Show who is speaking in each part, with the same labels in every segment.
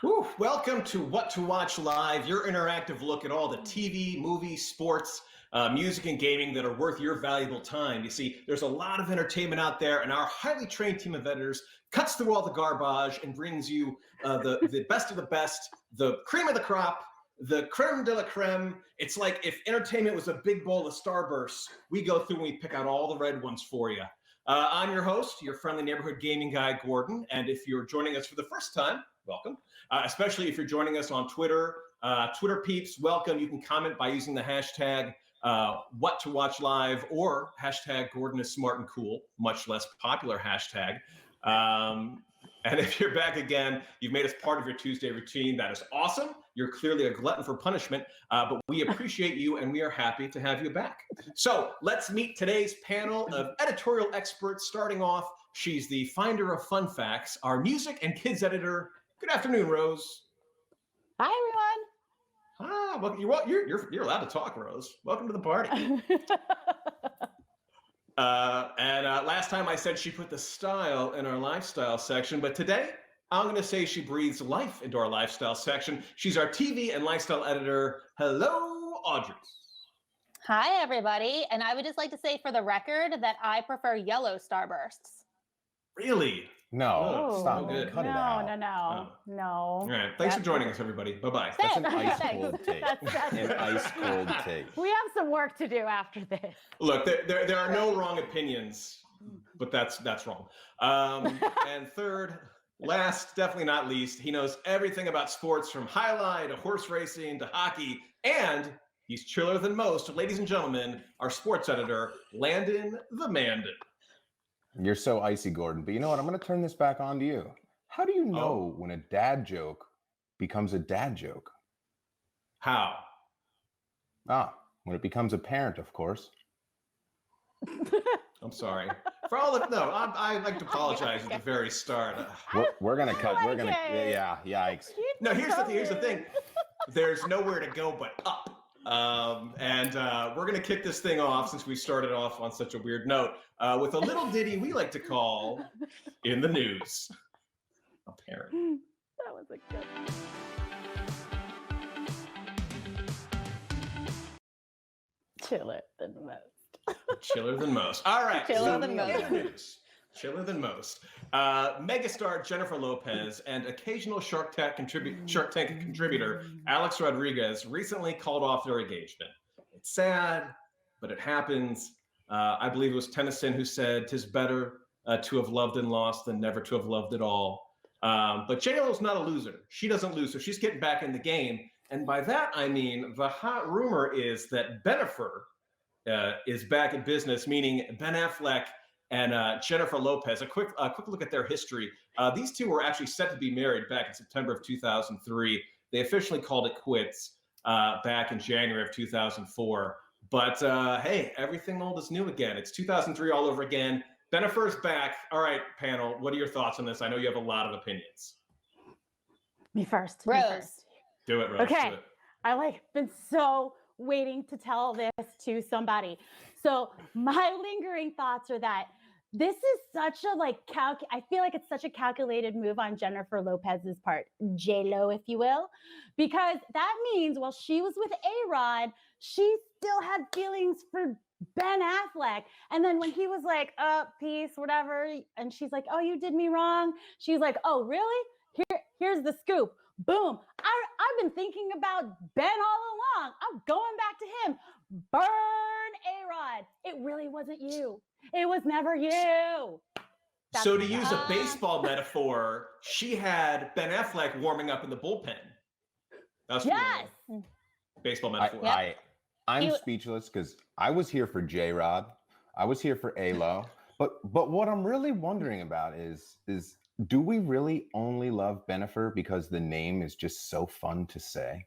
Speaker 1: Woo, welcome to What to Watch Live, your interactive look at all the TV, movies, sports, music, and gaming that are worth your valuable time. You see, there's a lot of entertainment out there, and our highly trained team of editors cuts through all the garbage and brings you the best of the best, the cream of the crop, the creme de la creme. It's like if entertainment was a big bowl of Starbursts, we go through and we pick out all the red ones for you. I'm your host, your friendly neighborhood gaming guy, Gordon, and if you're joining us for the first time, welcome. Especially if you're joining us on Twitter. Twitter peeps, welcome. You can comment by using the hashtag #WhatToWatchLive or hashtag Gordon is smart and cool, much less popular hashtag. And if you're back again, you've made us part of your Tuesday routine. That is awesome. You're clearly a glutton for punishment, but we appreciate you and we are happy to have you back. So let's meet today's panel of editorial experts. Starting off, she's the finder of fun facts, our music and kids editor. Good afternoon, Rose.
Speaker 2: Hi, everyone.
Speaker 1: Well, you're allowed to talk, Rose. Welcome to the party. Last time I said she put the style in our lifestyle section, but today I'm going to say she breathes life into our lifestyle section. She's our TV and lifestyle editor. Hello, Audrey.
Speaker 2: Hi, everybody. And I would just like to say for the record that I prefer yellow Starbursts.
Speaker 1: Really?
Speaker 3: No, stop.
Speaker 1: Good.
Speaker 3: Cut it out.
Speaker 2: No.
Speaker 1: All right. Thanks for joining us, everybody. Bye-bye.
Speaker 3: That's an ice cold take. An ice cold take.
Speaker 4: We have some work to do after this.
Speaker 1: Look, there are no wrong opinions, but that's wrong. And third, last, definitely not least, he knows everything about sports from highlight to horse racing to hockey, and he's chiller than most. Ladies and gentlemen, our sports editor, Landon the Mandan.
Speaker 3: You're so icy, Gordon. But you know what? I'm going to turn this back on to you. How do you know when a dad joke becomes a dad joke?
Speaker 1: How?
Speaker 3: When it becomes apparent, of course.
Speaker 1: I'm sorry. For all of I'd like to apologize at the very start.
Speaker 3: We're going to cut. We're going to, yeah, yikes.
Speaker 1: No, here's the thing. There's nowhere to go but up. We're going to kick this thing off, since we started off on such a weird note, with a little ditty we like to call In the News. Apparent.
Speaker 4: That was a good one. Chiller than most.
Speaker 1: Chiller than most. All right.
Speaker 2: Chiller than most.
Speaker 1: Chiller than most. Megastar Jennifer Lopez and occasional Shark Tank contributor Alex Rodriguez recently called off their engagement. It's sad, but it happens. I believe it was Tennyson who said, "'Tis better to have loved and lost than never to have loved at all." But J-Lo's not a loser. She doesn't lose, so she's getting back in the game. And by that, I mean, the hot rumor is that Bennifer is back in business, meaning Ben Affleck and Jennifer Lopez. A quick look at their history. These two were actually set to be married back in September of 2003. They officially called it quits back in January of 2004. But hey, everything old is new again. It's 2003 all over again. Bennifer's back. All right, panel, what are your thoughts on this? I know you have a lot of opinions.
Speaker 4: Me first.
Speaker 2: Rose.
Speaker 1: Do it, Rose.
Speaker 4: Okay.
Speaker 1: Do it.
Speaker 4: I been so waiting to tell this to somebody. So my lingering thoughts are that this is such a I feel like it's such a calculated move on Jennifer Lopez's part, J-Lo, if you will, because that means while she was with A-Rod, she still had feelings for Ben Affleck. And then when he was like, peace, whatever, and she's like, oh, you did me wrong. She's like, oh, really? Here's the scoop. Boom. I've been thinking about Ben all along. I'm going back to him. Burn A-Rod. It really wasn't you. It was never you.
Speaker 1: So to use a baseball metaphor, she had Ben Affleck warming up in the bullpen. That's
Speaker 4: yes.
Speaker 1: Baseball metaphor.
Speaker 3: I'm speechless because I was here for J-Rod. I was here for A-Lo. But what I'm really wondering about is do we really only love Bennifer because the name is just so fun to say?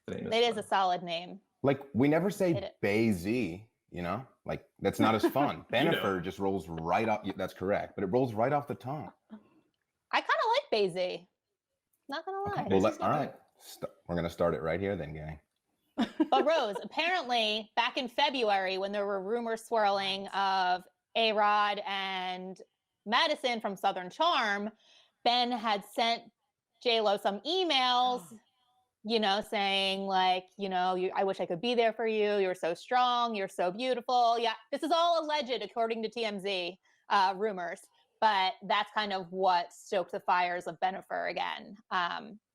Speaker 2: It is a solid name.
Speaker 3: Like, we never say Bay-Z, you know? Like, that's not as fun. Bennifer just rolls right off. That's correct. But it rolls right off the tongue.
Speaker 2: I kind of like Bay-Z. Not going to lie.
Speaker 3: Okay, well, all right. We're going to start it right here then, gang.
Speaker 2: But Rose, apparently back in February when there were rumors swirling of A-Rod and Madison from Southern Charm, Ben had sent J-Lo some emails, saying like, I wish I could be there for you. You're so strong. You're so beautiful. Yeah, this is all alleged according to TMZ rumors, but that's kind of what stoked the fires of Bennifer again.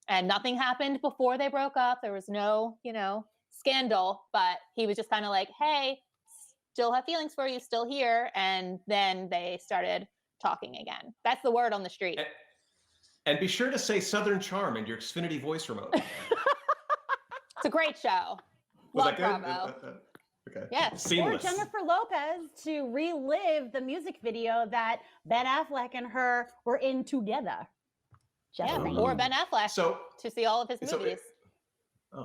Speaker 2: And nothing happened before they broke up. There was no, scandal, but he was just kind of like, hey, still have feelings for you, still here. And then they started talking again. That's the word on the street.
Speaker 1: And be sure to say Southern Charm in your Xfinity voice remote.
Speaker 2: It's a great show.
Speaker 1: Was
Speaker 2: Love
Speaker 1: that good?
Speaker 2: Bravo.
Speaker 1: Okay.
Speaker 2: Yes.
Speaker 1: Seamless.
Speaker 4: Or Jennifer Lopez to relive the music video that Ben Affleck and her were in together.
Speaker 2: Or Ben Affleck to see all of his movies.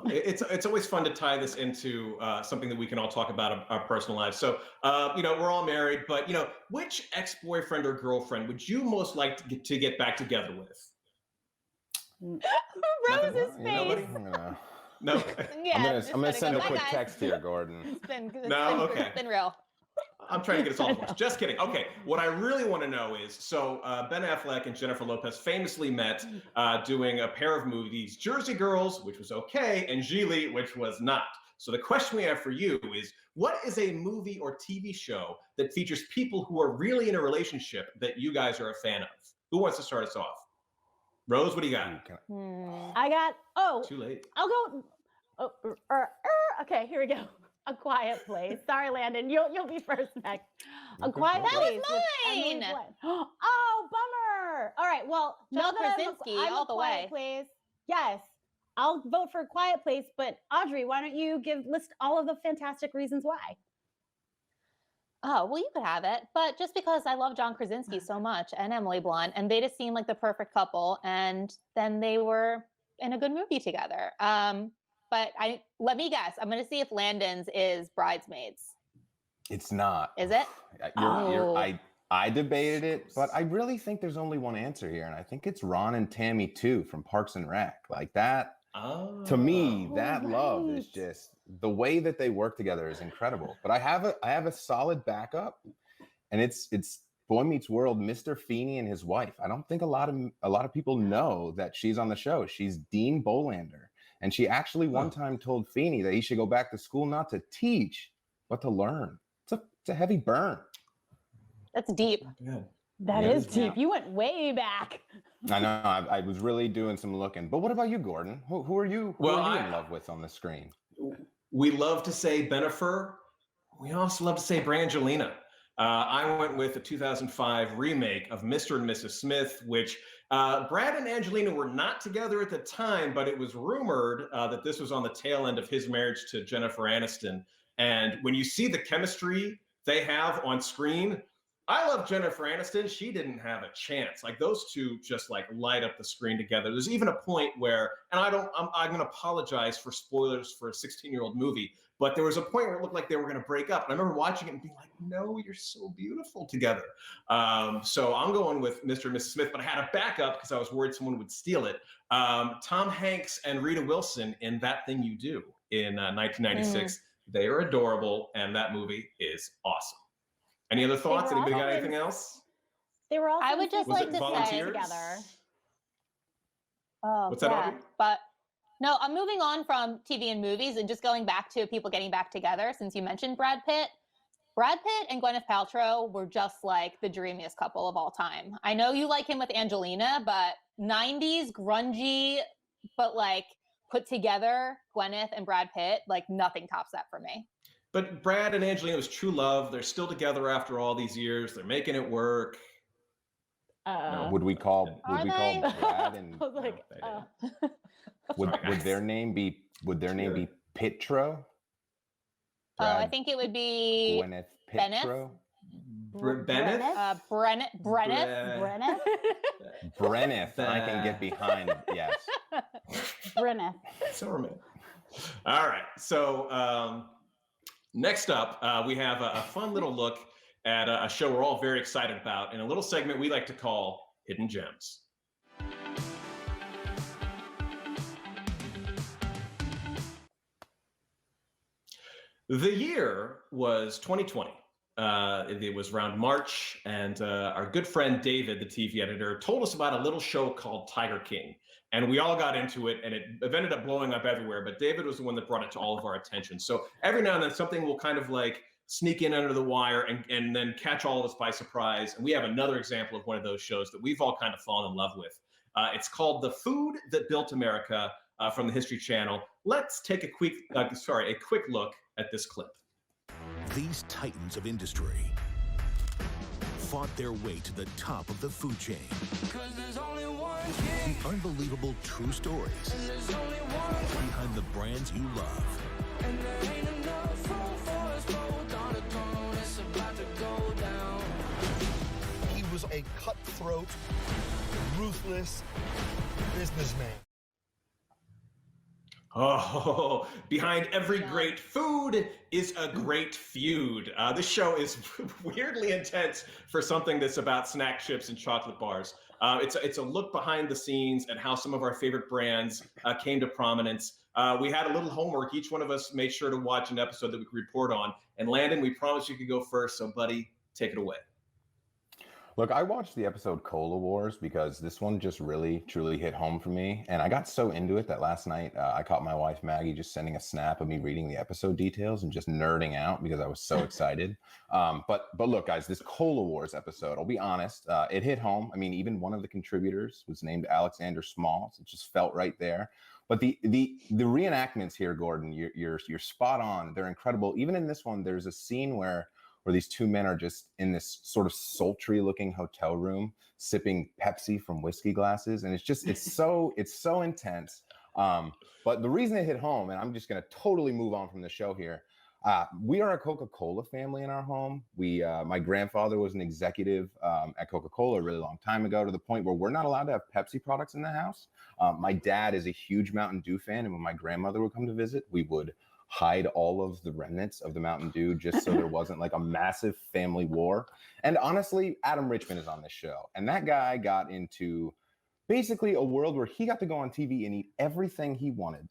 Speaker 1: It's always fun to tie this into something that we can all talk about our personal lives. So, we're all married, but, which ex-boyfriend or girlfriend would you most like to get back together with?
Speaker 4: Rose's face.
Speaker 1: No.
Speaker 2: Yeah,
Speaker 3: I'm gonna send a quick text here, Gordon.
Speaker 2: It's been real.
Speaker 1: I'm trying to get us all divorced. Just kidding. Okay, what I really want to know is, so Ben Affleck and Jennifer Lopez famously met doing a pair of movies, Jersey Girls, which was okay, and Gigli, which was not. So the question we have for you is, what is a movie or TV show that features people who are really in a relationship that you guys are a fan of? Who wants to start us off? Rose, what do you got?
Speaker 4: I got,
Speaker 1: Too late.
Speaker 4: I'll go, okay, here we go. A Quiet Place. Sorry, Landon, you'll be first next. A Quiet Place.
Speaker 2: That was mine.
Speaker 4: Oh, bummer. All right, well,
Speaker 2: John
Speaker 4: now that
Speaker 2: Krasinski
Speaker 4: I'm
Speaker 2: all
Speaker 4: a
Speaker 2: the
Speaker 4: Quiet
Speaker 2: way.
Speaker 4: Place, yes, I'll vote for A Quiet Place, but Audrey, why don't you list all of the fantastic reasons why?
Speaker 2: Oh, well, you could have it. But just because I love John Krasinski so much and Emily Blunt, and they just seemed like the perfect couple, and then they were in a good movie together. But let me guess. I'm going to see if Landon's is Bridesmaids.
Speaker 3: It's not.
Speaker 2: Is it?
Speaker 3: I debated it, but I really think there's only one answer here, and I think it's Ron and Tammy too from Parks and Rec. Like that. To me, that love is just the way that they work together is incredible. But I have a solid backup, and it's Boy Meets World, Mr. Feeney and his wife. I don't think a lot of people know that she's on the show. She's Dean Bolander, and she actually one time told Feeney that he should go back to school not to teach, but to learn. It's a heavy burn.
Speaker 2: That's deep.
Speaker 4: That is deep. You went way back.
Speaker 3: I know. I was really doing some looking. But what about you, Gordon? Who are you? Who are you in love with on the screen?
Speaker 1: We love to say Bennifer. We also love to say Brangelina. I went with the 2005 remake of Mr. and Mrs. Smith, which Brad and Angelina were not together at the time, but it was rumored that this was on the tail end of his marriage to Jennifer Aniston. And when you see the chemistry they have on screen, I love Jennifer Aniston. She didn't have a chance. Like those two just like light up the screen together. There's even a point where, and I'm going to apologize for spoilers for a 16-year-old movie, but there was a point where it looked like they were going to break up. And I remember watching it and being like, no, you're so beautiful together. So I'm going with Mr. and Mrs. Smith, but I had a backup because I was worried someone would steal it. Tom Hanks and Rita Wilson in That Thing You Do in 1996. They are adorable, and that movie is awesome. Any other thoughts? Anybody got anything else?
Speaker 4: They were all.
Speaker 2: I would just like to say
Speaker 4: together.
Speaker 2: Oh,
Speaker 1: what's that, Audrey?
Speaker 2: But no, I'm moving on from TV and movies and just going back to people getting back together. Since you mentioned Brad Pitt and Gwyneth Paltrow were just like the dreamiest couple of all time. I know you like him with Angelina, but 90s grungy, but like put together Gwyneth and Brad Pitt, like nothing tops that for me.
Speaker 1: But Brad and Angelina was true love. They're still together after all these years. They're making it work.
Speaker 3: Would we call Brad and
Speaker 4: I was like,
Speaker 3: would their name be Pittro?
Speaker 2: I think it would be
Speaker 3: Gwyneth Pittro.
Speaker 1: Brenneth?
Speaker 3: Brenneth. I can get behind. Yes.
Speaker 4: Brenneth.
Speaker 1: All right. So next up, we have a fun little look at a show we're all very excited about in a little segment we like to call Hidden Gems. The year was 2020. It was around March, and our good friend David, the TV editor, told us about a little show called Tiger King. And we all got into it, and it ended up blowing up everywhere. But David was the one that brought it to all of our attention. So every now and then, something will kind of like sneak in under the wire and then catch all of us by surprise. And we have another example of one of those shows that we've all kind of fallen in love with. It's called The Food That Built America from the History Channel. Let's take a quick look at this clip.
Speaker 5: These titans of industry fought their way to the top of the food chain. The unbelievable true stories behind the brands you love. And there ain't enough room for us both on a throne. It's about to go down.
Speaker 6: He was a cutthroat, ruthless businessman.
Speaker 1: Oh, behind every great food is a great feud. This show is weirdly intense for something that's about snack chips and chocolate bars. It's a look behind the scenes at how some of our favorite brands came to prominence. We had a little homework. Each one of us made sure to watch an episode that we could report on. And Landon, we promised you could go first. So buddy, take it away.
Speaker 3: Look, I watched the episode Cola Wars because this one just really, truly hit home for me. And I got so into it that last night I caught my wife, Maggie, just sending a snap of me reading the episode details and just nerding out because I was so excited. But look, guys, this Cola Wars episode, I'll be honest, it hit home. I mean, even one of the contributors was named Alexander Smalls. It just felt right there. But the reenactments here, Gordon, you're spot on. They're incredible. Even in this one, there's a scene where these two men are just in this sort of sultry looking hotel room sipping Pepsi from whiskey glasses. And it's so intense. But the reason it hit home, and I'm just going to totally move on from the show here. We are a Coca-Cola family in our home. My grandfather was an executive at Coca-Cola a really long time ago, to the point where we're not allowed to have Pepsi products in the house. My dad is a huge Mountain Dew fan. And when my grandmother would come to visit, we would hide all of the remnants of the Mountain Dew just so there wasn't like a massive family war. And honestly, Adam Richman is on this show. And that guy got into basically a world where he got to go on TV and eat everything he wanted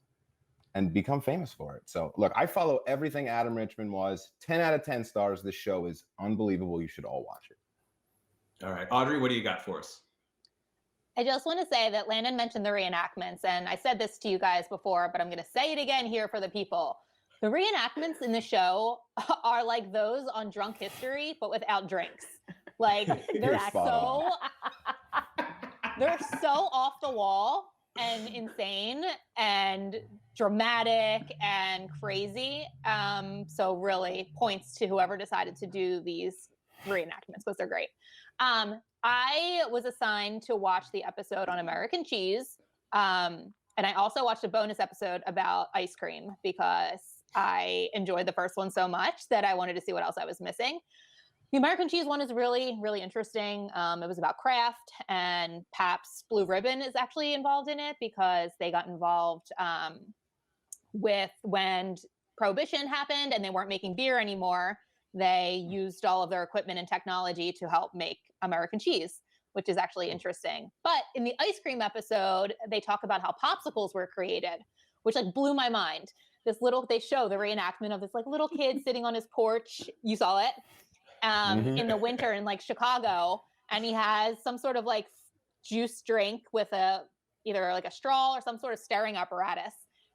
Speaker 3: and become famous for it. So look, I follow everything Adam Richman was. 10 out of 10 stars. This show is unbelievable. You should all watch it.
Speaker 1: All right, Audrey, what do you got for us?
Speaker 2: I just want to say that Landon mentioned the reenactments, and I said this to you guys before, but I'm going to say it again here for the people. The reenactments in the show are like those on Drunk History, but without drinks. Like they're so off the wall and insane and dramatic and crazy. So really points to whoever decided to do these reenactments because they're great. I was assigned to watch the episode on American cheese. And I also watched a bonus episode about ice cream because I enjoyed the first one so much that I wanted to see what else I was missing. The American cheese one is really, really interesting. It was about Kraft, and Pabst Blue Ribbon is actually involved in it because they got involved with when Prohibition happened and they weren't making beer anymore. They used all of their equipment and technology to help make American cheese, which is actually interesting. But in the ice cream episode, they talk about how popsicles were created, which like blew my mind. They show the reenactment of this like little kid sitting on his porch. You saw it in the winter in like Chicago. And he has some sort of like juice drink with either like a straw or some sort of stirring apparatus.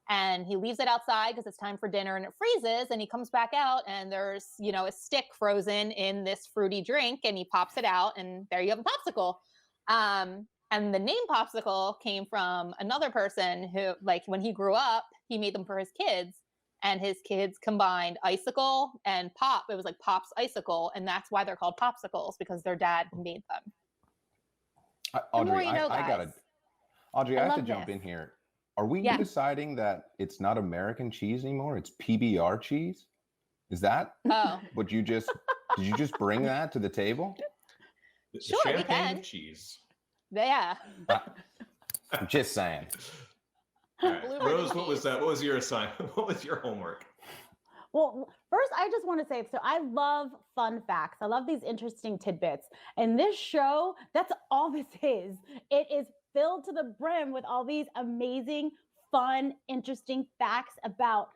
Speaker 2: And he leaves it outside because it's time for dinner and it freezes. And he comes back out and there's, a stick frozen in this fruity drink, and he pops it out and there you have a popsicle. And the name Popsicle came from another person who, like, when he grew up, he made them for his kids, and his kids combined icicle and pop. It was like Pop's Icicle, and that's why they're called popsicles, because their dad made them.
Speaker 3: Audrey, I have to jump in here. Are we deciding that it's not American cheese anymore? It's PBR cheese? Is that what did you just bring that to the table?
Speaker 2: Sure, we can.
Speaker 1: Cheese.
Speaker 2: Yeah.
Speaker 3: I'm just saying.
Speaker 1: All right. Rose, what was that? What was your assignment? What was your homework?
Speaker 4: Well, first, I just want to say, so I love fun facts. I love these interesting tidbits. And this show, that's all this is. It is filled to the brim with all these amazing, fun, interesting facts about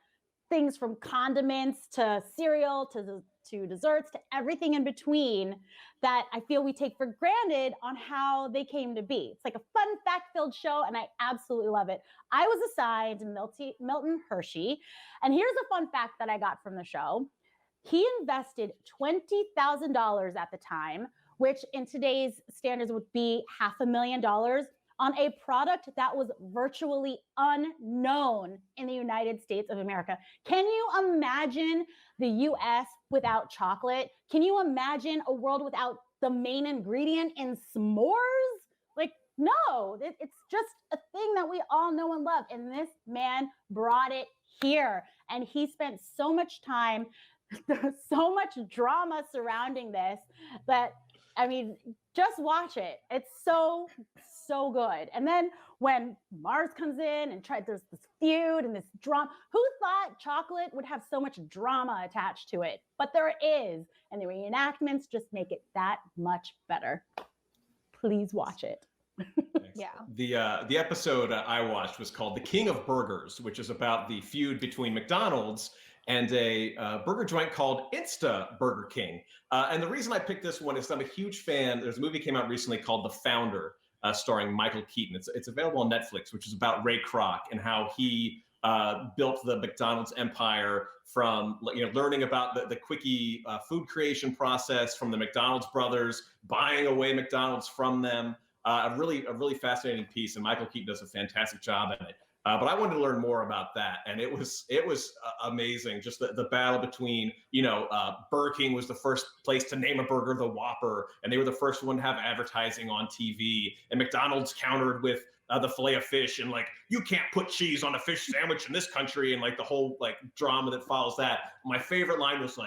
Speaker 4: things from condiments to cereal to desserts to everything in between that I feel we take for granted on how they came to be. It's like a fun fact-filled show, and I absolutely love it. I was assigned Milton Hershey, and here's a fun fact that I got from the show. He invested $20,000 at the time, which in today's standards would be $500,000, on a product that was virtually unknown in the United States of America. Can you imagine the US without chocolate? Can you imagine a world without the main ingredient in s'mores? Like, no, it's just a thing that we all know and love. And this man brought it here. And he spent so much time, so much drama surrounding this that, I mean, just watch it. It's so good. And then when Mars comes in and there's this feud and this drama. Who thought chocolate would have so much drama attached to it? But there is. And the reenactments just make it that much better. Please watch it.
Speaker 2: Yeah.
Speaker 1: The episode I watched was called "The King of Burgers," which is about the feud between McDonald's and a burger joint called Insta Burger King. And the reason I picked this one is I'm a huge fan. There's a movie came out recently called The Founder, starring Michael Keaton. It's available on Netflix, which is about Ray Kroc and how he built the McDonald's empire from learning about the quickie food creation process from the McDonald's brothers, buying away McDonald's from them. A really fascinating piece, and Michael Keaton does a fantastic job in it. But I wanted to learn more about that, and it was amazing. Just the battle between, Burger King was the first place to name a burger the Whopper, and they were the first one to have advertising on TV. And McDonald's countered with the filet of fish, and you can't put cheese on a fish sandwich in this country, and the whole drama that follows that. My favorite line was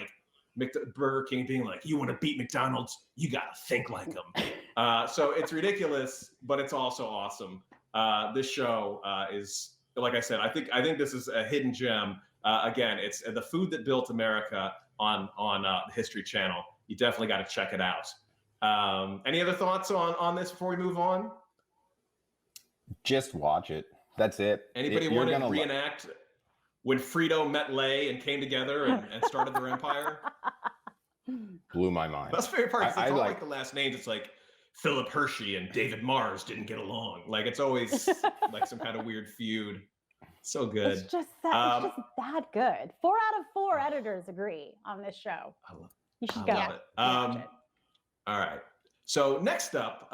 Speaker 1: Burger King being like, "You want to beat McDonald's? You gotta think like them." So it's ridiculous, but it's also awesome. This show is, like I said, I think this is a hidden gem. Again, it's the food that built America on the History Channel. You definitely got to check it out. Any other thoughts on this before we move on?
Speaker 3: Just watch it. That's it.
Speaker 1: Anybody want to reenact when Frito met Lay and came together and started their empire?
Speaker 3: Blew my mind.
Speaker 1: That's the favorite part. It's all like the last names. It's like Philip Hershey and David Mars didn't get along. It's always some kind of weird feud. So good.
Speaker 4: It's just that good. 4 out of 4 editors agree on this show. You should go.
Speaker 1: Love it. All right. So next up,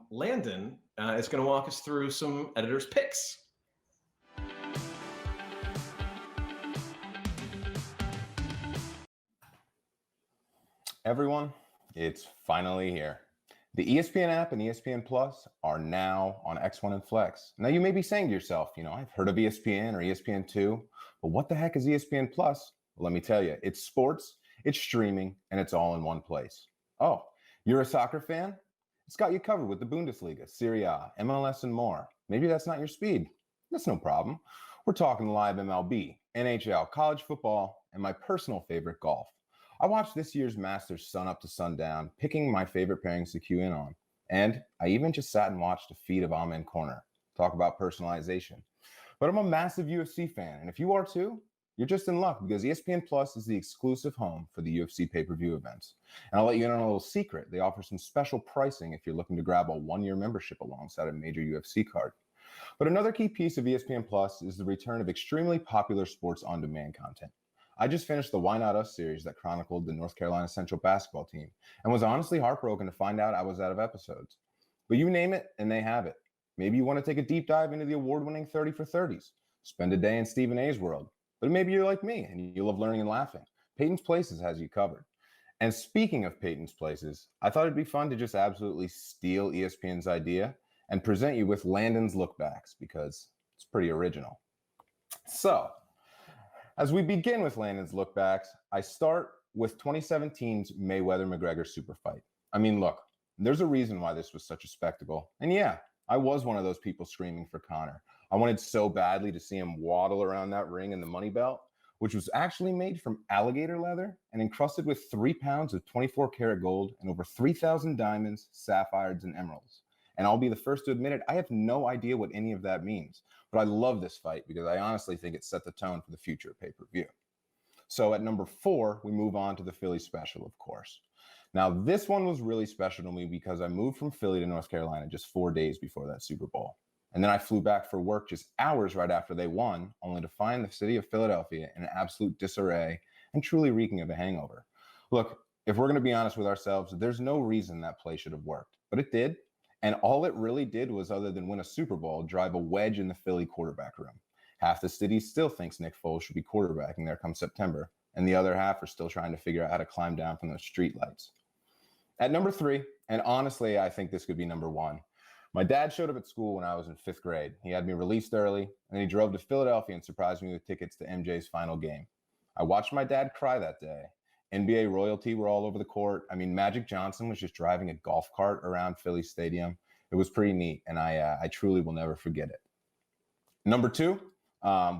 Speaker 1: Landon is going to walk us through some editors' picks.
Speaker 3: Everyone, it's finally here. The ESPN app and ESPN Plus are now on X1 and Flex. Now, you may be saying to yourself, I've heard of ESPN or ESPN2, but what the heck is ESPN Plus? Well, let me tell you, it's sports, it's streaming, and it's all in one place. Oh, you're a soccer fan? It's got you covered with the Bundesliga, Serie A, MLS, and more. Maybe that's not your speed. That's no problem. We're talking live MLB, NHL, college football, and my personal favorite, golf. I watched this year's Masters sun up to sundown, picking my favorite pairings to cue in on. And I even just sat and watched a feed of Amen Corner. Talk about personalization. But I'm a massive UFC fan, and if you are too, you're just in luck because ESPN Plus is the exclusive home for the UFC pay-per-view events. And I'll let you in on a little secret. They offer some special pricing if you're looking to grab a 1-year membership alongside a major UFC card. But another key piece of ESPN Plus is the return of extremely popular sports on-demand content. I just finished the Why Not Us series that chronicled the North Carolina Central basketball team and was honestly heartbroken to find out I was out of episodes. But you name it and they have it. Maybe you want to take a deep dive into the award-winning 30 for 30s. Spend a day in Stephen A's world. But maybe you're like me and you love learning and laughing. Peyton's Places has you covered. And speaking of Peyton's Places, I thought it'd be fun to just absolutely steal ESPN's idea and present you with Landon's Lookbacks because it's pretty original. So, as we begin with Landon's Lookbacks, I start with 2017's Mayweather-McGregor super fight. I mean, look, there's a reason why this was such a spectacle. And yeah, I was one of those people screaming for Conor. I wanted so badly to see him waddle around that ring in the money belt, which was actually made from alligator leather and encrusted with 3 pounds of 24 karat gold and over 3,000 diamonds, sapphires, and emeralds. And I'll be the first to admit it, I have no idea what any of that means. But I love this fight because I honestly think it set the tone for the future of pay-per-view. So at number 4, we move on to the Philly special, of course. Now, this one was really special to me because I moved from Philly to North Carolina just 4 days before that Super Bowl. And then I flew back for work just hours right after they won, only to find the city of Philadelphia in absolute disarray and truly reeking of a hangover. Look, if we're going to be honest with ourselves, there's no reason that play should have worked, but it did. And all it really did was, other than win a Super Bowl, drive a wedge in the Philly quarterback room. Half the city still thinks Nick Foles should be quarterbacking there come September, and the other half are still trying to figure out how to climb down from those streetlights. At number 3, and honestly, I think this could be number 1, my dad showed up at school when I was in 5th grade. He had me released early, and he drove to Philadelphia and surprised me with tickets to MJ's final game. I watched my dad cry that day. NBA royalty were all over the court. I mean, Magic Johnson was just driving a golf cart around Philly Stadium. It was pretty neat, and I truly will never forget it. Number 2,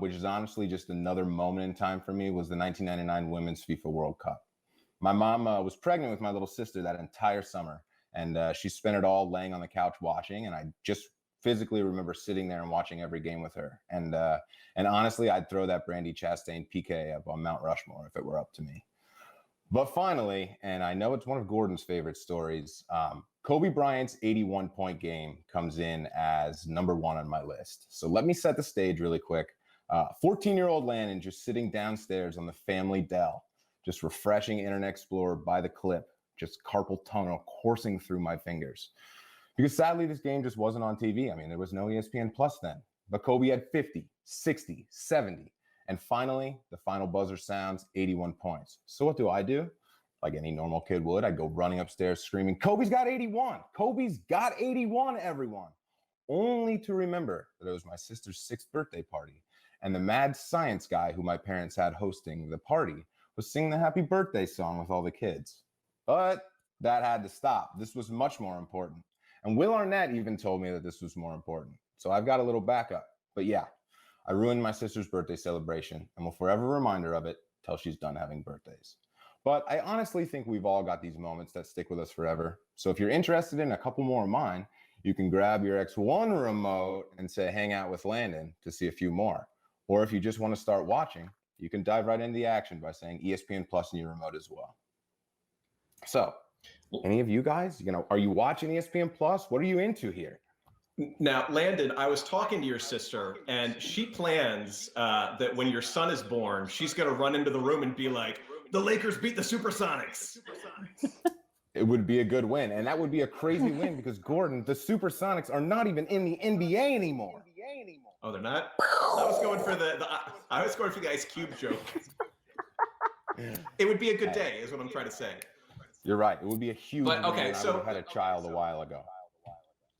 Speaker 3: which is honestly just another moment in time for me, was the 1999 Women's FIFA World Cup. My mom was pregnant with my little sister that entire summer, and she spent it all laying on the couch watching, and I just physically remember sitting there and watching every game with her. And honestly, I'd throw that Brandy Chastain PK up on Mount Rushmore if it were up to me. But finally, and I know it's one of Gordon's favorite stories, Kobe Bryant's 81-point game comes in as number 1 on my list. So let me set the stage really quick. 14-year-old Landon just sitting downstairs on the family Dell, just refreshing Internet Explorer by the clip, just carpal tunnel coursing through my fingers. Because sadly, this game just wasn't on TV. I mean, there was no ESPN Plus then. But Kobe had 50, 60, 70. And finally, the final buzzer sounds, 81 points. So what do? Like any normal kid would, I go running upstairs screaming, Kobe's got 81! Kobe's got 81, everyone! Only to remember that it was my sister's 6th birthday party. And the mad science guy who my parents had hosting the party was singing the happy birthday song with all the kids. But that had to stop. This was much more important. And Will Arnett even told me that this was more important. So I've got a little backup. But yeah, I ruined my sister's birthday celebration and will forever remind her of it till she's done having birthdays. But I honestly think we've all got these moments that stick with us forever. So if you're interested in a couple more of mine, you can grab your X1 remote and say hang out with Landon to see a few more. Or if you just want to start watching, you can dive right into the action by saying ESPN Plus in your remote as well. So, any of you guys, are you watching ESPN Plus? What are you into here?
Speaker 1: Now, Landon, I was talking to your sister, and she plans that when your son is born, she's going to run into the room and be like, the Lakers beat the Supersonics.
Speaker 3: It would be a good win, and that would be a crazy win because, Gordon, the Supersonics are not even in the NBA anymore.
Speaker 1: Oh, they're not? I was going for the Ice Cube joke. It would be a good day, is what I'm trying to say.
Speaker 3: You're right. It would be a huge win.
Speaker 1: Okay,
Speaker 3: I would have had a child a while ago.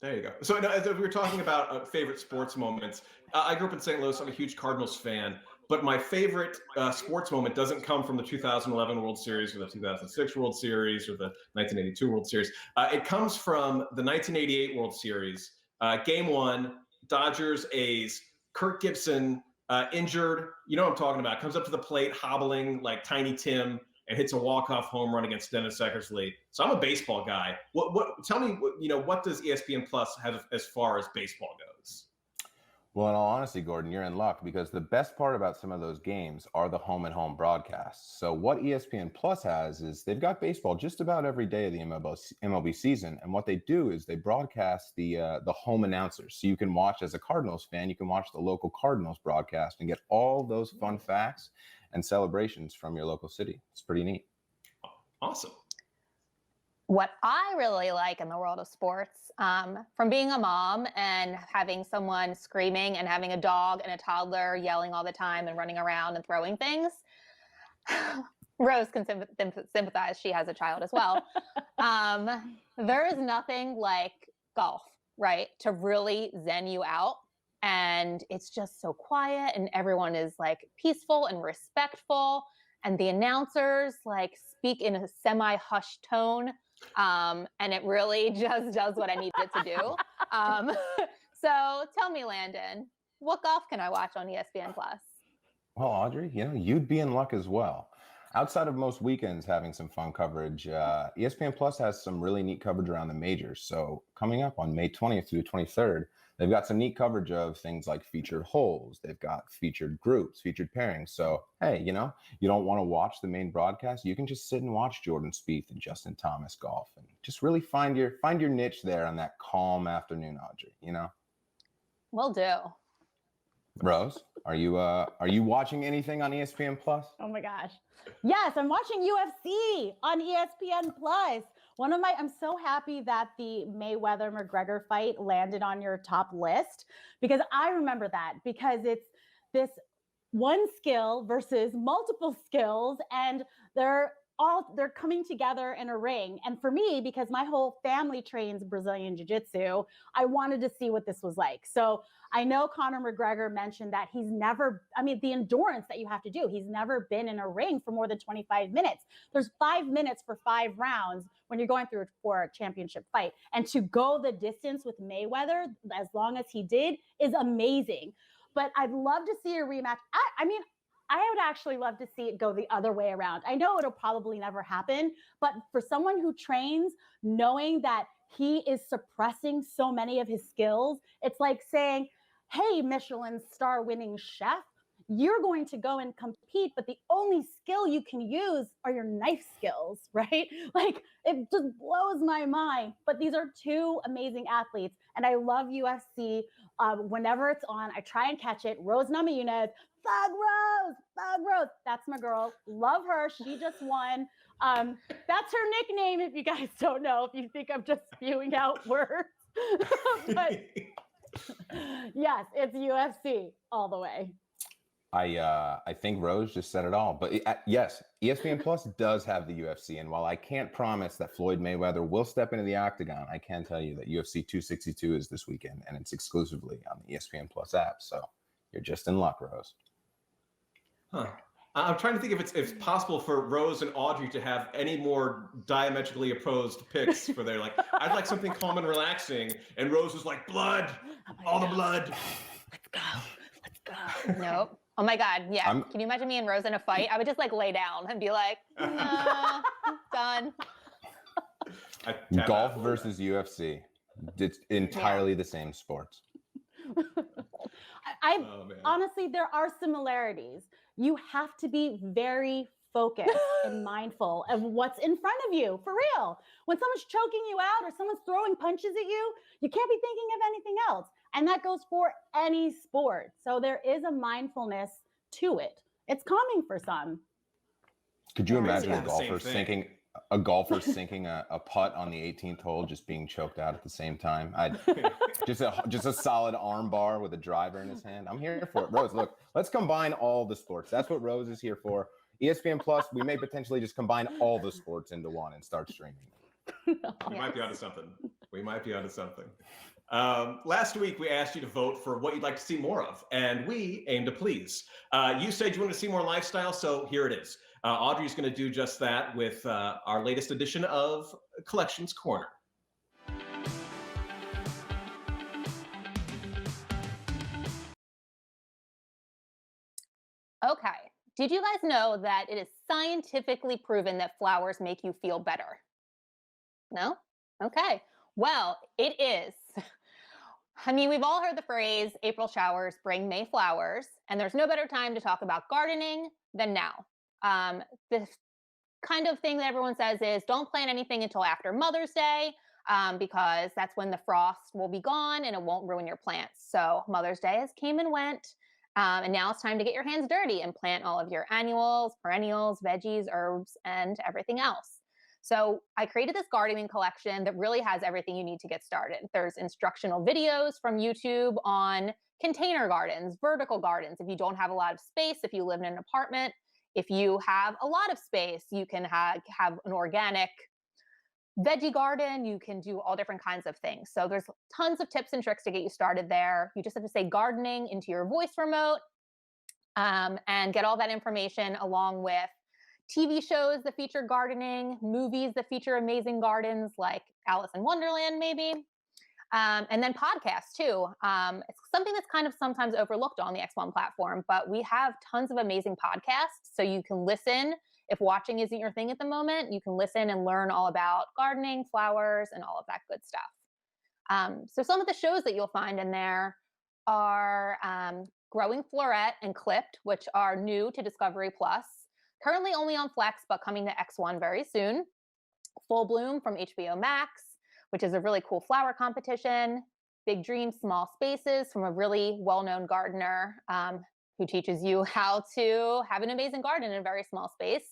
Speaker 1: There you go. So as we were talking about favorite sports moments, I grew up in St. Louis. I'm a huge Cardinals fan. But my favorite sports moment doesn't come from the 2011 World Series or the 2006 World Series or the 1982 World Series. It comes from the 1988 World Series. Game 1, Dodgers, A's, Kirk Gibson, injured. You know what I'm talking about. Comes up to the plate, hobbling like Tiny Tim, and hits a walk-off home run against Dennis Eckersley. So I'm a baseball guy. Tell me, what does ESPN Plus have as far as baseball goes?
Speaker 3: Well, in all honesty, Gordon, you're in luck because the best part about some of those games are the home-and-home broadcasts. So what ESPN Plus has is they've got baseball just about every day of the MLB season. And what they do is they broadcast the home announcers. So you can watch, as a Cardinals fan, you can watch the local Cardinals broadcast and get all those fun facts and celebrations from your local city. It's pretty neat.
Speaker 1: Awesome.
Speaker 2: What I really like in the world of sports, from being a mom and having someone screaming and having a dog and a toddler yelling all the time and running around and throwing things, Rose can sympathize. She has a child as well. There is nothing like golf, right? To really zen you out. And it's just so quiet and everyone is like peaceful and respectful. And the announcers like speak in a semi-hushed tone. And it really just does what I need it to do. So tell me, Landon, what golf can I watch on ESPN Plus?
Speaker 3: Well, Audrey, you'd be in luck as well. Outside of most weekends having some fun coverage, ESPN Plus has some really neat coverage around the majors. So coming up on May 20th through 23rd, they've got some neat coverage of things like featured holes. They've got featured groups, featured pairings. So, hey, you don't want to watch the main broadcast. You can just sit and watch Jordan Spieth and Justin Thomas golf and just really find your niche there on that calm afternoon, Audrey,
Speaker 2: Will do.
Speaker 3: Rose, are you watching anything on ESPN Plus?
Speaker 4: Oh my gosh. Yes, I'm watching UFC on ESPN Plus. I'm so happy that the Mayweather-McGregor fight landed on your top list, because I remember that, because it's this one skill versus multiple skills, and they're coming together in a ring. And for me, because my whole family trains Brazilian Jiu-Jitsu, I wanted to see what this was like. So I know Conor McGregor mentioned that the endurance that you have to do, he's never been in a ring for more than 25 minutes. There's 5 minutes for 5 rounds when you're going through for a championship fight. And to go the distance with Mayweather, as long as he did, is amazing. But I'd love to see a rematch. I would actually love to see it go the other way around. I know it'll probably never happen, but for someone who trains, knowing that he is suppressing so many of his skills, it's like saying, hey, Michelin star winning chef, you're going to go and compete, but the only skill you can use are your knife skills, right? Like, it just blows my mind. But these are two amazing athletes, and I love UFC. Whenever it's on, I try and catch it. Rose Namajunas, Thug Rose, that's my girl. Love her. She just won. That's her nickname, if you guys don't know, if you think I'm just spewing out words. But yes, it's UFC all the way.
Speaker 3: I think Rose just said it all. But yes, ESPN Plus does have the UFC. And while I can't promise that Floyd Mayweather will step into the octagon, I can tell you that UFC 262 is this weekend, and it's exclusively on the ESPN Plus app. So you're just in luck, Rose.
Speaker 1: Huh. I'm trying to think if it's possible for Rose and Audrey to have any more diametrically opposed picks for their, like, I'd like something calm and relaxing. And Rose was like, blood, all the blood.
Speaker 4: Let's go.
Speaker 2: Nope. Oh my God. Yeah. Can you imagine me and Rose in a fight? I would just lay down and be like, nah, done.
Speaker 3: Golf versus UFC. It's entirely the same sports.
Speaker 4: Honestly, there are similarities. You have to be very focused and mindful of what's in front of you, for real. When someone's choking you out or someone's throwing punches at you, you can't be thinking of anything else. And that goes for any sport. So there is a mindfulness to it. It's calming for some.
Speaker 3: Could you imagine a golfer sinking a putt on the 18th hole, just being choked out at the same time? Just a solid arm bar with a driver in his hand. I'm here for it. Rose, look, let's combine all the sports. That's what Rose is here for. ESPN Plus, we may potentially just combine all the sports into one and start streaming.
Speaker 1: We might be onto something. Last week, we asked you to vote for what you'd like to see more of, and we aim to please. You said you wanted to see more lifestyle, so here it is. Audrey's going to do just that with our latest edition of Collections Corner.
Speaker 2: Okay. Did you guys know that it is scientifically proven that flowers make you feel better? No? Okay. Well, it is. I mean, we've all heard the phrase, April showers bring May flowers, and there's no better time to talk about gardening than now. The kind of thing that everyone says is don't plant anything until after Mother's Day, because that's when the frost will be gone and it won't ruin your plants. So Mother's Day has came and went. And now it's time to get your hands dirty and plant all of your annuals, perennials, veggies, herbs, and everything else. So I created this gardening collection that really has everything you need to get started. There's instructional videos from YouTube on container gardens, vertical gardens. If you don't have a lot of space, if you live in an apartment, if you have a lot of space, you can have an organic veggie garden. You can do all different kinds of things. So there's tons of tips and tricks to get you started there. You just have to say gardening into your voice remote and get all that information along with TV shows that feature gardening, movies that feature amazing gardens like Alice in Wonderland, maybe. And then podcasts too. It's something that's kind of sometimes overlooked on the X1 platform, but we have tons of amazing podcasts. So you can listen if watching isn't your thing at the moment, you can listen and learn all about gardening, flowers, and all of that good stuff. So some of the shows that you'll find in there are Growing Floret and Clipped, which are new to Discovery Plus. Currently only on Flex, but coming to X1 very soon. Full Bloom from HBO Max, which is a really cool flower competition. Big Dreams, Small Spaces from a really well-known gardener who teaches you how to have an amazing garden in a very small space.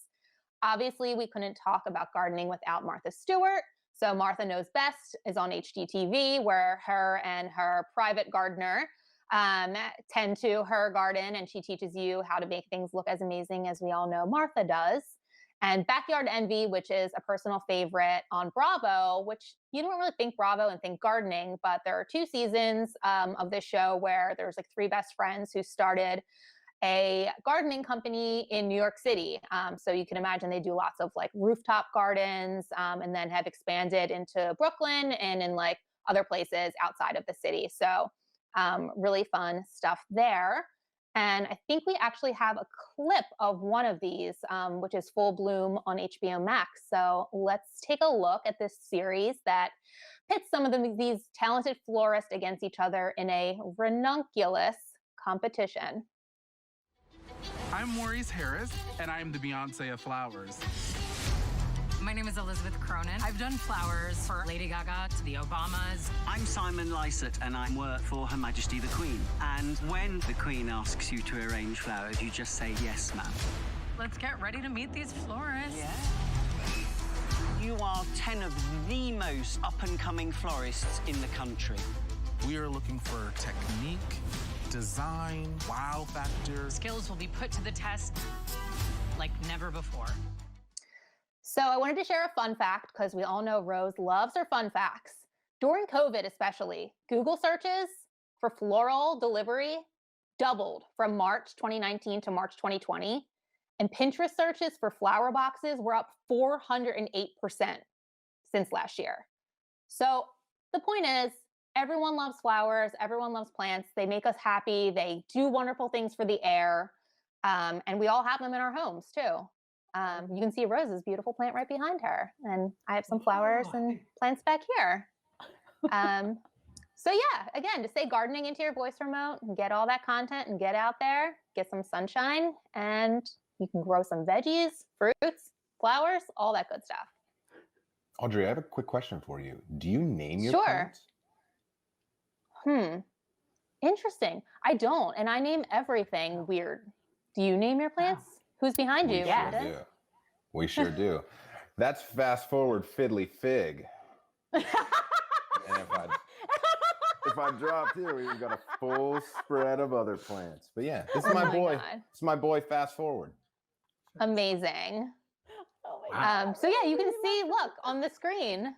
Speaker 2: Obviously, we couldn't talk about gardening without Martha Stewart. So Martha Knows Best is on HGTV, where her and her private gardener tend to her garden, and she teaches you how to make things look as amazing as we all know Martha does. And Backyard Envy, which is a personal favorite on Bravo, which you don't really think Bravo and think gardening, but there are 2 seasons of this show where there's like 3 best friends who started a gardening company in New York City. So you can imagine they do lots of like rooftop gardens and then have expanded into Brooklyn and in like other places outside of the city. So really fun stuff there. And I think we actually have a clip of one of these, which is Full Bloom on HBO Max. So let's take a look at this series that pits some of these talented florists against each other in a ranunculus competition.
Speaker 7: I'm Maurice Harris, and I'm the Beyonce of flowers.
Speaker 8: My name is Elizabeth Cronin. I've done flowers for Lady Gaga to the Obamas.
Speaker 9: I'm Simon Lysett, and I work for Her Majesty the Queen. And when the Queen asks you to arrange flowers, you just say, yes, ma'am.
Speaker 8: Let's get ready to meet these florists.
Speaker 9: Yeah. You are 10 of the most up-and-coming florists in the country.
Speaker 7: We are looking for technique, design, wow factor.
Speaker 8: Skills will be put to the test like never before.
Speaker 2: So I wanted to share a fun fact because we all know Rose loves her fun facts. During COVID especially, Google searches for floral delivery doubled from March 2019 to March 2020. And Pinterest searches for flower boxes were up 408% since last year. So the point is, everyone loves flowers, everyone loves plants. They make us happy. They do wonderful things for the air. And we all have them in our homes too. You can see Rose's beautiful plant right behind her. And I have some flowers and plants back here. So yeah, again, to say gardening into your voice remote and get all that content and get out there, get some sunshine, and you can grow some veggies, fruits, flowers, all that good stuff.
Speaker 3: Audrey, I have a quick question for you. Do you name your
Speaker 2: Sure.
Speaker 3: plants?
Speaker 2: Interesting. I don't, and I name everything weird. Do you name your plants? Who's behind you?
Speaker 3: We sure do. That's Fast Forward Fiddly Fig. And if I dropped here, we've got a full spread of other plants. But yeah, this is my boy.
Speaker 2: God.
Speaker 3: It's my boy Fast Forward.
Speaker 2: Amazing.
Speaker 4: Oh my God.
Speaker 2: So yeah, you can see, look, on the screen,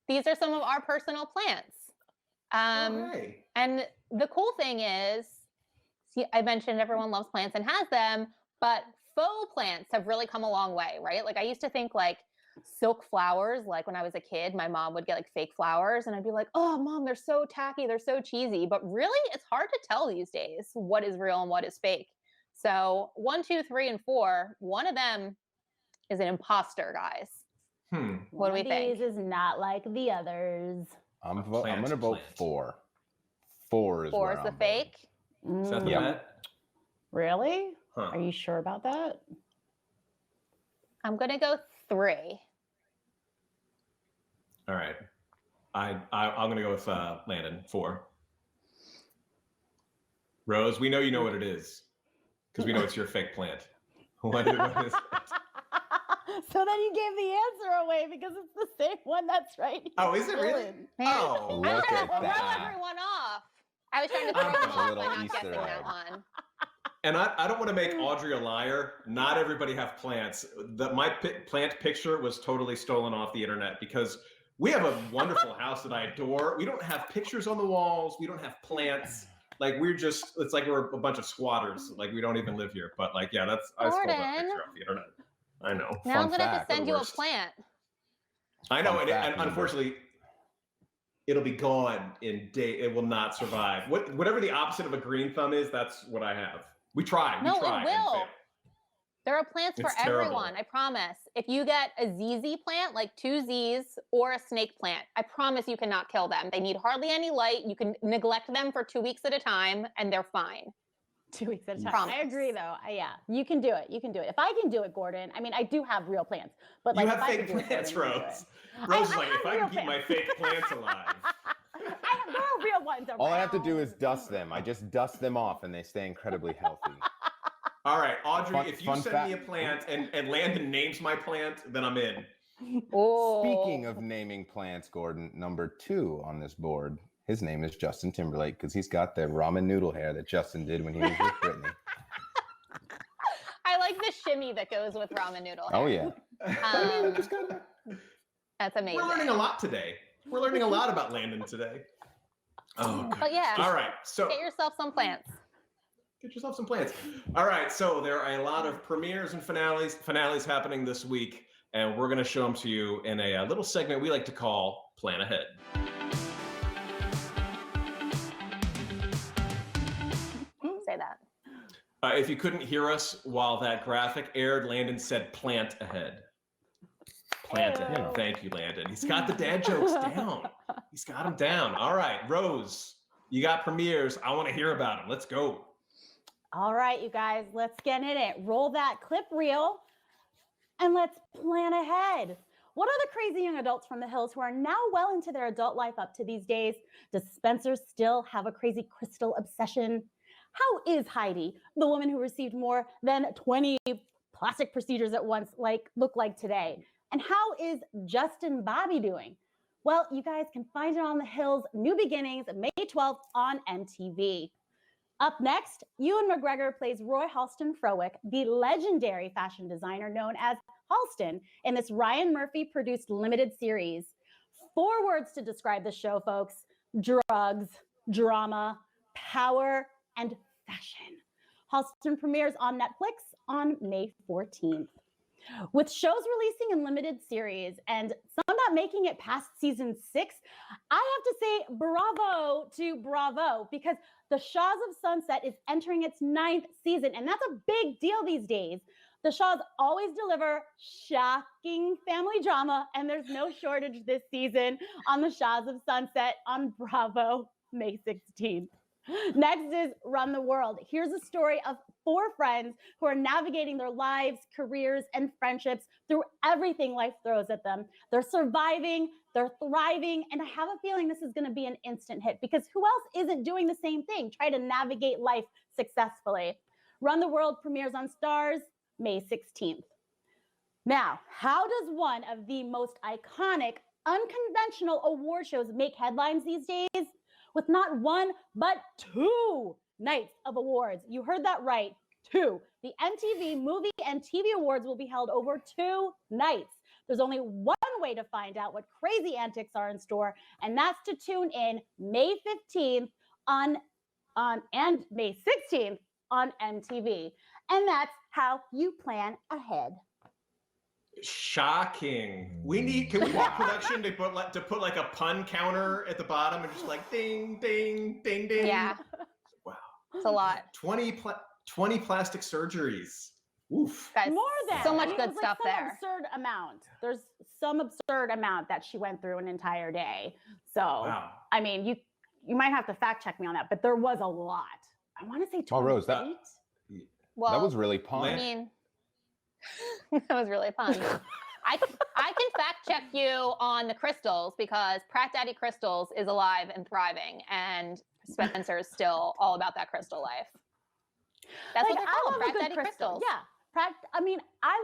Speaker 2: these are some of our personal plants. And the cool thing is, see, I mentioned everyone loves plants and has them, but faux plants have really come a long way, right? Like I used to think like silk flowers, like when I was a kid, my mom would get like fake flowers and I'd be like, oh mom, they're so tacky, they're so cheesy. But really, it's hard to tell these days what is real and what is fake. So 1, 2, 3, and 4, one of them is an imposter, guys. What do we think?
Speaker 4: These is not like the others.
Speaker 3: I'm going to vote 4. 4 is
Speaker 2: 4 is the fake.
Speaker 1: Is that the bet?
Speaker 4: Really?
Speaker 1: Huh.
Speaker 4: Are you sure about that?
Speaker 2: I'm going to go 3.
Speaker 1: All right. I'm going to go with Landon, 4. Rose, we know you know what it is because we know it's your fake plant. What is it?
Speaker 4: So then you gave the answer away because it's the same one that's right here.
Speaker 1: Oh, is it really?
Speaker 2: Man,
Speaker 1: Oh,
Speaker 2: I was
Speaker 3: look
Speaker 2: trying
Speaker 3: at
Speaker 2: to throw
Speaker 3: that.
Speaker 2: everyone off. I was trying to throw them
Speaker 3: That's a
Speaker 2: off
Speaker 3: little
Speaker 2: by not
Speaker 3: Easter
Speaker 2: guessing that
Speaker 3: egg.
Speaker 2: one.
Speaker 1: And I don't want to make Audrey a liar. Not everybody have plants. My plant picture was totally stolen off the internet because we have a wonderful house that I adore. We don't have pictures on the walls. We don't have plants. Like it's like we're a bunch of squatters. Like we don't even live here. But like, yeah, I stole that
Speaker 2: Gordon.
Speaker 1: picture off the internet. I know.
Speaker 2: Now I'm
Speaker 3: Fun
Speaker 2: going to have
Speaker 3: fact,
Speaker 2: to send
Speaker 3: the
Speaker 2: you a
Speaker 3: worst.
Speaker 2: plant.
Speaker 1: I know,
Speaker 3: Fun
Speaker 1: and
Speaker 3: fact,
Speaker 1: unfortunately, it'll be gone in day. It will not survive. Whatever the opposite of a green thumb is, that's what I have. We try.
Speaker 2: No,
Speaker 1: we try
Speaker 2: it will.
Speaker 1: and fail.
Speaker 2: There are plants for
Speaker 1: It's terrible.
Speaker 2: everyone, I promise. If you get a ZZ plant, like 2 Zs, or a snake plant, I promise you cannot kill them. They need hardly any light. You can neglect them for 2 weeks at a time, and they're fine.
Speaker 4: 2 weeks at a time.
Speaker 2: Promise.
Speaker 4: I agree, though. Yeah, you can do it. You can do it. If I can do it, Gordon. I mean, I do have real plants, but like
Speaker 1: You
Speaker 4: if
Speaker 1: have
Speaker 4: I
Speaker 1: fake
Speaker 4: can do it,
Speaker 1: plants,
Speaker 4: Gordon, you can do
Speaker 1: Rose.
Speaker 4: it.
Speaker 1: Rose is
Speaker 4: I
Speaker 1: like,
Speaker 4: have
Speaker 1: if I
Speaker 4: real
Speaker 1: can keep my fake plants alive.
Speaker 4: there are real ones around.
Speaker 3: All I have to do is dust them. I just dust them off and they stay incredibly healthy.
Speaker 1: All right, Audrey,
Speaker 3: Fun-
Speaker 1: if you
Speaker 3: fun
Speaker 1: send
Speaker 3: fact-
Speaker 1: me a plant and Landon names my plant, then I'm in.
Speaker 2: Oh.
Speaker 3: Speaking of naming plants, Gordon, number 2 on this board, his name is Justin Timberlake because he's got the ramen noodle hair that Justin did when he was with Britney.
Speaker 2: I like the shimmy that goes with ramen noodle.
Speaker 3: Oh, yeah.
Speaker 2: That's amazing.
Speaker 1: We're learning a lot today. We're learning a lot about Landon today. Oh, God.
Speaker 2: But yeah,
Speaker 1: All right, so
Speaker 2: get yourself some plants.
Speaker 1: get yourself some plants. All right, so there are a lot of premieres and finales happening this week, and we're going to show them to you in a little segment we like to call Plan Ahead.
Speaker 2: Say that.
Speaker 1: If you couldn't hear us while that graphic aired, Landon said plant ahead. Plant
Speaker 4: Ew.
Speaker 1: ahead. Thank you, Landon. He's got the dad jokes down. He's got them down. All right, Rose, you got premieres. I want to hear about them. Let's go.
Speaker 4: All right, you guys, let's get in it. Roll that clip reel and let's plan ahead. What are the crazy young adults from the hills who are now well into their adult life up to these days? Does Spencer still have a crazy crystal obsession? How is Heidi, the woman who received more than 20 plastic procedures at once, look like today? And how is Justin Bobby doing? Well, you guys can find it on the Hills New Beginnings, May 12th on MTV. Up next, Ewan McGregor plays Roy Halston Frowick, the legendary fashion designer known as Halston, in this Ryan Murphy-produced limited series. 4 words to describe the show, folks: drugs, drama, power, and fashion. Halston premieres on Netflix on May 14th. With shows releasing in limited series and some not making it past season 6, I have to say bravo to Bravo, because The Shaws of Sunset is entering its 9th season, and that's a big deal these days. The Shaws always deliver shocking family drama, and there's no shortage this season on The Shaws of Sunset on Bravo, May 16th. Next is Run the World. Here's a story of 4 friends who are navigating their lives, careers, and friendships through everything life throws at them. They're surviving, they're thriving, and I have a feeling this is going to be an instant hit, because who else isn't doing the same thing, try to navigate life successfully? Run the World premieres on Starz May 16th. Now, how does one of the most iconic, unconventional award shows make headlines these days? With not 1, but 2 nights of awards. You heard that right, 2. The MTV Movie and TV Awards will be held over 2 nights. There's only one way to find out what crazy antics are in store, and that's to tune in May 15th and May 16th on MTV. And that's how you plan ahead.
Speaker 1: Shocking. Can we get production to put like a pun counter at the bottom and just like ding, ding, ding, ding?
Speaker 2: Yeah.
Speaker 1: Wow.
Speaker 2: It's a lot.
Speaker 1: 20 plastic surgeries. Oof.
Speaker 2: Guys,
Speaker 4: More than
Speaker 2: so much
Speaker 4: I mean,
Speaker 2: good
Speaker 4: it was
Speaker 2: stuff
Speaker 4: like some
Speaker 2: there.
Speaker 4: Absurd amount. There's some absurd amount that she went through an entire day. So
Speaker 1: Wow.
Speaker 4: I mean, you might have to fact check me on that, but there was a lot. I want to say 28.
Speaker 3: Oh, Rose, that
Speaker 2: Well,
Speaker 3: was really fun.
Speaker 2: I mean, that was really fun. I can fact check you on the crystals, because Pratt Daddy Crystals is alive and thriving, and Spencer is still all about that crystal life. That's
Speaker 4: Like,
Speaker 2: what they're
Speaker 4: I
Speaker 2: called,
Speaker 4: love a
Speaker 2: Pratt
Speaker 4: good
Speaker 2: Daddy
Speaker 4: crystal.
Speaker 2: Crystals.
Speaker 4: Yeah. I mean, I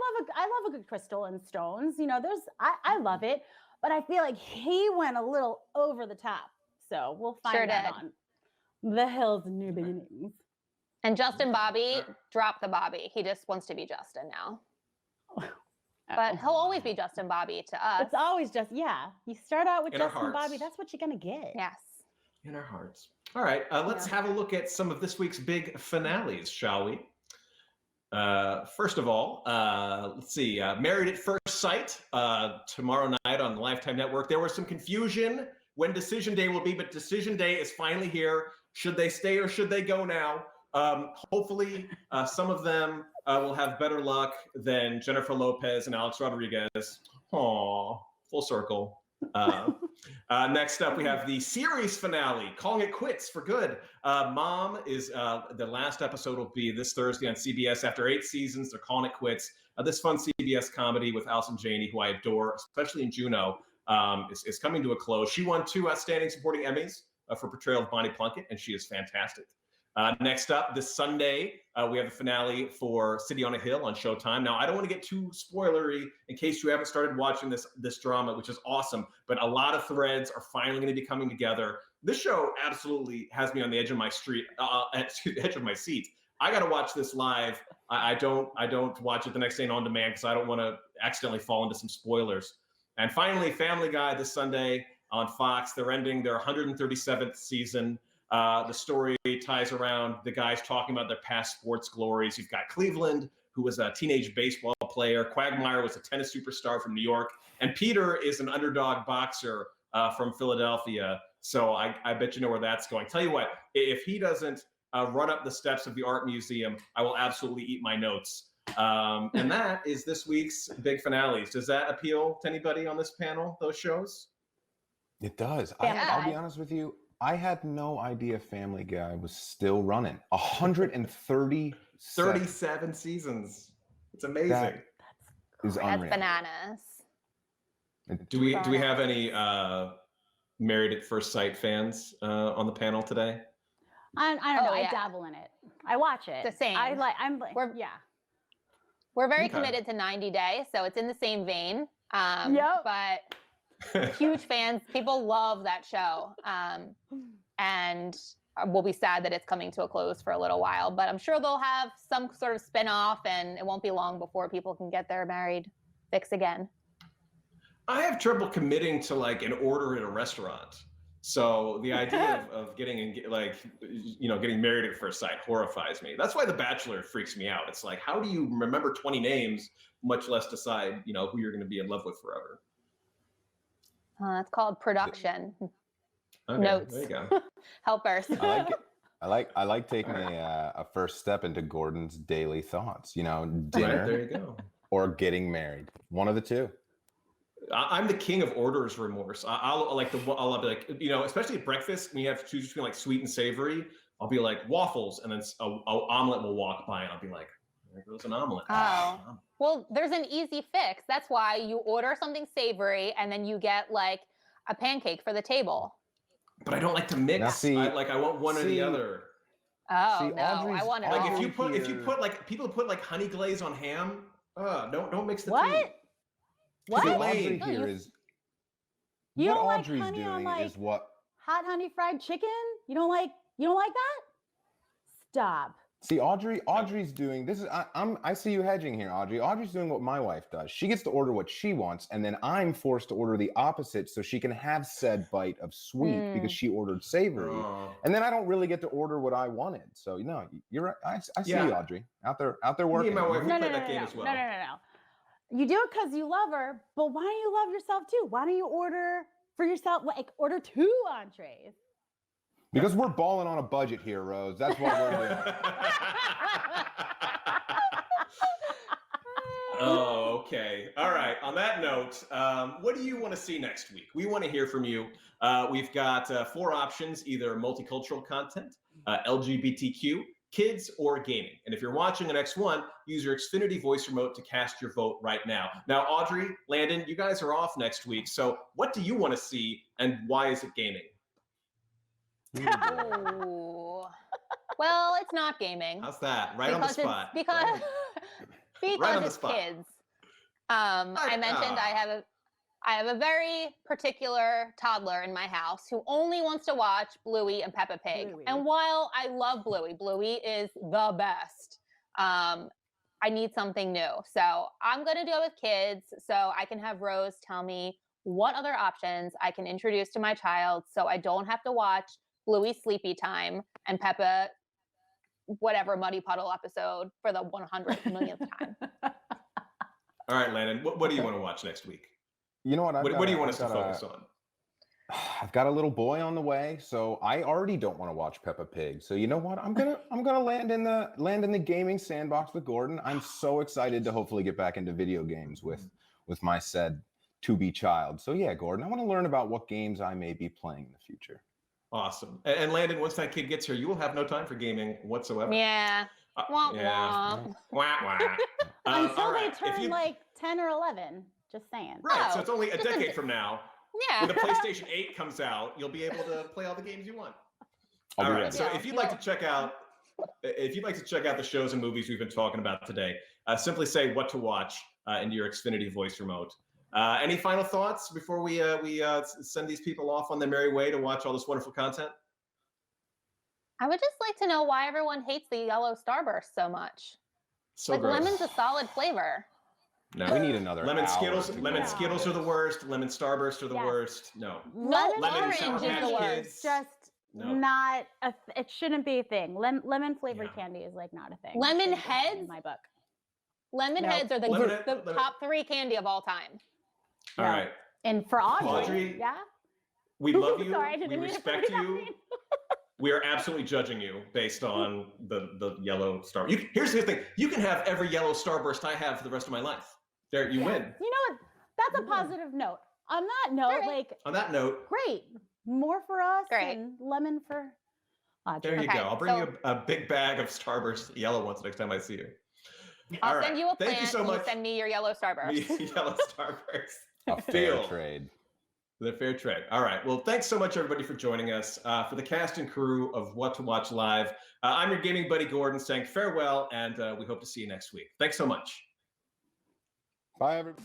Speaker 4: love a good crystal and stones. You know, I love it, but I feel like he went a little over the top. So we'll find
Speaker 2: Sure
Speaker 4: out
Speaker 2: did.
Speaker 4: on The Hills New Beginnings.
Speaker 2: And Justin Bobby dropped the Bobby. He just wants to be Justin now. But he'll always be Justin Bobby to us.
Speaker 4: It's always just, yeah. You start out with
Speaker 1: In our
Speaker 4: Justin Bobby,
Speaker 1: hearts.
Speaker 4: that's what you're going to get.
Speaker 2: Yes.
Speaker 1: In our hearts. All right, let's have a look at some of this week's big finales, shall we? First of all, let's see. Married at First Sight tomorrow night on the Lifetime Network. There was some confusion when Decision Day will be, but Decision Day is finally here. Should they stay or should they go now? Hopefully, some of them will have better luck than Jennifer Lopez and Alex Rodriguez. Aw, full circle. Next up, we have the series finale, calling it quits for good. Mom is the last episode will be this Thursday on CBS. After 8 seasons, they're calling it quits. This fun CBS comedy with Allison Janney, who I adore, especially in Juno, is coming to a close. She won 2 Outstanding Supporting Emmys for portrayal of Bonnie Plunkett, and she is fantastic. Next up, this Sunday, we have the finale for City on a Hill on Showtime. Now, I don't want to get too spoilery in case you haven't started watching this drama, which is awesome, but a lot of threads are finally going to be coming together. This show absolutely has me on the edge of my edge of my seat. I got to watch this live. I don't watch it the next day on demand because I don't want to accidentally fall into some spoilers. And finally, Family Guy this Sunday on Fox. They're ending their 137th season. The story ties around the guys talking about their past sports glories. You've got Cleveland, who was a teenage baseball player. Quagmire was a tennis superstar from New York. And Peter is an underdog boxer from Philadelphia. So I bet you know where that's going. Tell you what, if he doesn't run up the steps of the art museum, I will absolutely eat my notes. And that is this week's big finales. Does that appeal to anybody on this panel, those shows?
Speaker 3: It does.
Speaker 2: Yeah.
Speaker 3: I'll be honest with you. I had no idea Family Guy was still running. 137
Speaker 1: seasons. It's amazing.
Speaker 3: That is unreal.
Speaker 2: That's bananas.
Speaker 1: Do we have any Married at First Sight fans on the panel today?
Speaker 4: I don't know. I dabble in it. I watch it.
Speaker 2: The same. We're very committed to 90 Day, so it's in the same vein. But huge fans. People love that show. And we'll be sad that it's coming to a close for a little while, but I'm sure they'll have some sort of spin-off and it won't be long before people can get their married fix again.
Speaker 1: I have trouble committing to like an order at a restaurant. So the idea of getting married at first sight horrifies me. That's why The Bachelor freaks me out. It's like, how do you remember 20 names, much less decide, who you're going to be in love with forever?
Speaker 2: That's called production.
Speaker 1: Okay,
Speaker 2: Notes.
Speaker 1: there you go.
Speaker 2: Helpers.
Speaker 3: I like it. I like taking a first step into Gordon's daily thoughts. Dinner.
Speaker 1: Right, there you go.
Speaker 3: Or getting married. One of the two.
Speaker 1: I'm the king of orders remorse. I'll be like, especially at breakfast when you have to choose between like sweet and savory. I'll be like waffles, and then an omelet will walk by, and I'll be like, there goes an omelet.
Speaker 2: Oh, well, there's an easy fix. That's why you order something savory, and then you get like a pancake for the table.
Speaker 1: But I don't like to mix.
Speaker 3: Now, see,
Speaker 1: I want one or the other.
Speaker 2: Oh no, I want it.
Speaker 1: Like if you put like people put like honey glaze on ham. Don't mix the two.
Speaker 4: What?
Speaker 3: So Audrey here is.
Speaker 4: You
Speaker 3: what
Speaker 4: don't like
Speaker 3: Audrey's
Speaker 4: honey on
Speaker 3: doing
Speaker 4: like
Speaker 3: is what.
Speaker 4: hot honey fried chicken? You don't like that? Stop.
Speaker 3: See, Audrey's doing this. I see you hedging here, Audrey. Audrey's doing what my wife does. She gets to order what she wants, and then I'm forced to order the opposite so she can have said bite of sweet because she ordered savory, and then I don't really get to order what I wanted. So you're right. I see you, Audrey, out there working.
Speaker 1: Me and my wife
Speaker 4: No.
Speaker 1: that game as well.
Speaker 4: No. You do it because you love her, but why don't you love yourself too? Why don't you order for yourself? Like order 2 entrees.
Speaker 3: Because we're balling on a budget here, Rose. That's what we're doing.
Speaker 1: Oh, okay. All right. On that note, what do you want to see next week? We want to hear from you. We've got 4 options, either multicultural content, LGBTQ, kids, or gaming. And if you're watching on X1, use your Xfinity voice remote to cast your vote right now. Now, Audrey, Landon, you guys are off next week. So what do you want to see, and why is it gaming?
Speaker 2: Ooh. Well, it's not gaming.
Speaker 1: How's that? Right on the spot.
Speaker 2: Because
Speaker 1: Right on the
Speaker 2: it's
Speaker 1: spot.
Speaker 2: kids. I mentioned I have a very particular toddler in my house who only wants to watch Bluey and Peppa Pig.
Speaker 4: Bluey.
Speaker 2: And while I love Bluey is the best. I need something new. So I'm going to do it with kids so I can have Rose tell me what other options I can introduce to my child so I don't have to watch Bluey Sleepy Time and Peppa whatever Muddy Puddle episode for the 100 millionth time.
Speaker 1: All right, Landon, what do you want to watch next week?
Speaker 3: You know what?
Speaker 1: What do you want us to focus on?
Speaker 3: I've got a little boy on the way, so I already don't want to watch Peppa Pig. So you know what? I'm gonna land in the gaming sandbox with Gordon. I'm so excited to hopefully get back into video games with my said to-be child. So yeah, Gordon, I want to learn about what games I may be playing in the future.
Speaker 1: Awesome. And Landon, once that kid gets here, you will have no time for gaming whatsoever.
Speaker 2: Yeah. Womp
Speaker 1: yeah.
Speaker 2: womp.
Speaker 1: Wah, wah.
Speaker 4: Until
Speaker 1: all
Speaker 4: they
Speaker 1: right.
Speaker 4: turn like 10 or 11. Just saying.
Speaker 1: Right. So
Speaker 2: Oh.
Speaker 1: it's only a decade from now.
Speaker 2: Yeah.
Speaker 1: When the PlayStation 8 comes out, you'll be able to play all the games you want.
Speaker 3: I'll
Speaker 1: All
Speaker 3: be
Speaker 1: right.
Speaker 3: ready.
Speaker 1: So
Speaker 2: Yeah.
Speaker 1: if you'd like to check out the shows and movies we've been talking about today, simply say what to watch into your Xfinity voice remote. Any final thoughts before we send these people off on their merry way to watch all this wonderful content?
Speaker 2: I would just like to know why everyone hates the yellow Starburst so much.
Speaker 1: So
Speaker 2: like
Speaker 1: gross.
Speaker 2: lemon's a solid flavor.
Speaker 1: No.
Speaker 3: We need another
Speaker 1: lemon
Speaker 3: hour
Speaker 1: Skittles.
Speaker 3: to
Speaker 1: Lemon
Speaker 3: go.
Speaker 1: Skittles are the worst. Lemon Starburst are the
Speaker 4: Yes.
Speaker 1: worst. No.
Speaker 4: Lemon
Speaker 1: Lemon Sour
Speaker 2: orange is
Speaker 1: Patch
Speaker 2: the worst.
Speaker 1: Kids.
Speaker 4: It's just
Speaker 1: No.
Speaker 4: not it shouldn't be a thing. Lemon flavored
Speaker 1: Yeah.
Speaker 4: candy is like not a thing.
Speaker 2: Lemon
Speaker 4: It shouldn't be a thing
Speaker 2: heads?
Speaker 4: in my book.
Speaker 2: Lemon
Speaker 4: No.
Speaker 2: heads are the
Speaker 1: Lemon-
Speaker 2: top 3 candy of all time.
Speaker 1: All
Speaker 4: No.
Speaker 1: right.
Speaker 4: And for Audrey,
Speaker 1: Audrey,
Speaker 4: yeah.
Speaker 1: We love you.
Speaker 4: Sorry, I didn't
Speaker 1: We
Speaker 4: mean to
Speaker 1: respect
Speaker 4: put it
Speaker 1: you.
Speaker 4: on.
Speaker 1: We are absolutely judging you based on the yellow star. Here's the thing: you can have every yellow starburst I have for the rest of my life. There, you win.
Speaker 4: You know what? That's a positive note. On that note,
Speaker 2: All right.
Speaker 4: like
Speaker 1: On that note,
Speaker 4: great. More for us
Speaker 2: Great.
Speaker 4: and lemon for Audrey.
Speaker 1: there you
Speaker 2: Okay,
Speaker 1: go. I'll bring
Speaker 2: so-
Speaker 1: you a big bag of starburst yellow ones next time I see you.
Speaker 2: I'll
Speaker 1: All
Speaker 2: send
Speaker 1: right.
Speaker 2: you a plant.
Speaker 1: Thank you so
Speaker 2: and
Speaker 1: much.
Speaker 2: send me your yellow Starburst.
Speaker 1: Yellow starburst.
Speaker 3: A fair
Speaker 1: Deal.
Speaker 3: trade.
Speaker 1: The fair trade. All right. Well, thanks so much, everybody, for joining us. For the cast and crew of What to Watch Live, I'm your gaming buddy, Gordon, saying farewell, and we hope to see you next week. Thanks so much.
Speaker 3: Bye, everybody.